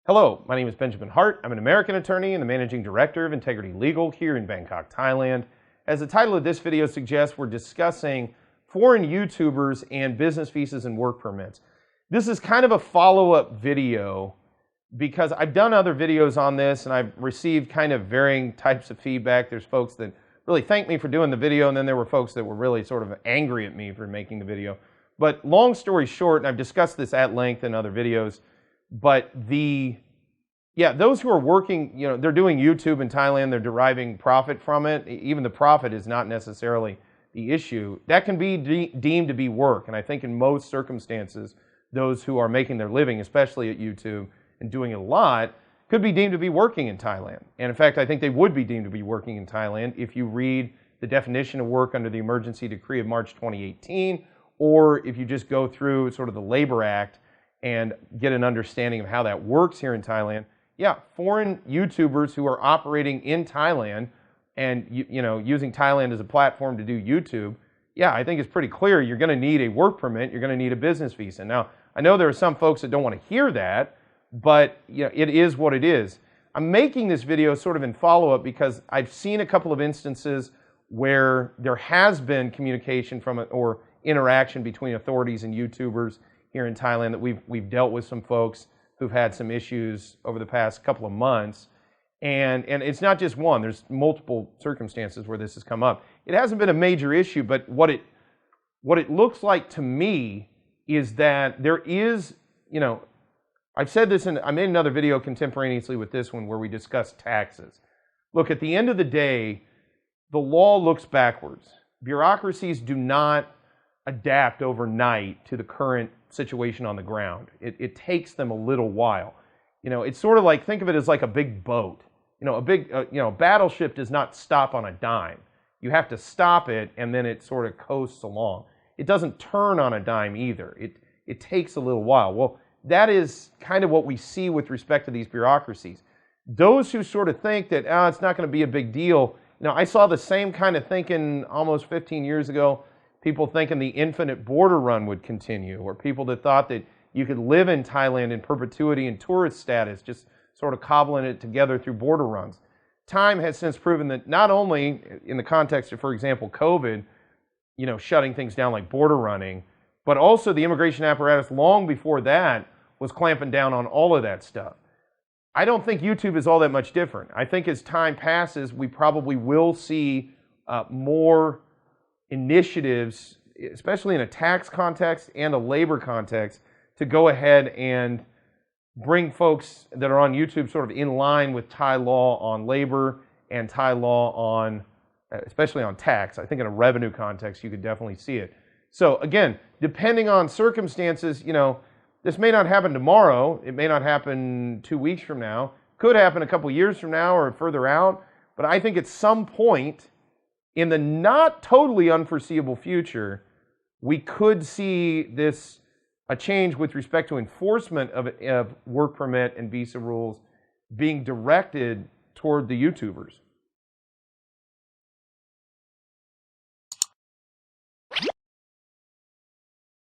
Hello, my name is Benjamin Hart. I'm an American attorney and the managing director of Integrity Legal here in Bangkok, Thailand. As the title of this video suggests, we're discussing foreign YouTubers and business visas and work permits. This is kind of a follow-up video because I've done other videos on this and I've received kind of varying types of feedback. There's folks that really thanked me for doing the video, and then there were folks that were really sort of angry at me for making the video. But long story short, and I've discussed this at length in other videos, but those who are working, they're doing YouTube in Thailand, they're deriving profit from it. Even the profit is not necessarily the issue. That can be deemed to be work. And I think in most circumstances, those who are making their living, especially at YouTube and doing it a lot, could be deemed to be working in Thailand. And in fact, I think they would be deemed to be working in Thailand if you read the definition of work under the Emergency Decree of March 2018, or if you just go through sort of the Labor Act and get an understanding of how that works here in Thailand. Yeah, foreign YouTubers who are operating in Thailand and using Thailand as a platform to do YouTube, yeah, I think it's pretty clear you're going to need a work permit, you're going to need a business visa. Now, I know there are some folks that don't want to hear that, but it is what it is. I'm making this video sort of in follow-up because I've seen a couple of instances where there has been communication from it or interaction between authorities and YouTubers here in Thailand, that we've dealt with some folks who've had some issues over the past couple of months. And it's not just one, there's multiple circumstances where this has come up. It hasn't been a major issue, but what it looks like to me is that there is, I've said this, I made another video contemporaneously with this one where we discussed taxes. Look, at the end of the day, the law looks backwards. Bureaucracies do not adapt overnight to the current situation on the ground. It takes them a little while. It's sort of like, think of it as like a big boat. A battleship does not stop on a dime. You have to stop it and then it sort of coasts along. It doesn't turn on a dime either. It takes a little while. Well, that is kind of what we see with respect to these bureaucracies. Those who sort of think that, it's not going to be a big deal. I saw the same kind of thinking almost 15 years ago. People thinking the infinite border run would continue, or people that thought that you could live in Thailand in perpetuity in tourist status, just sort of cobbling it together through border runs. Time has since proven that not only in the context of, for example, COVID, shutting things down like border running, but also the immigration apparatus long before that was clamping down on all of that stuff. I don't think YouTube is all that much different. I think as time passes, we probably will see more initiatives, especially in a tax context and a labor context, to go ahead and bring folks that are on YouTube sort of in line with Thai law on labor and Thai law on, especially on tax. I think in a revenue context, you could definitely see it. So again, depending on circumstances, this may not happen tomorrow. It may not happen 2 weeks from now. Could happen a couple years from now or further out. But I think at some point in the not totally unforeseeable future, we could see a change with respect to enforcement of work permit and visa rules being directed toward the YouTubers.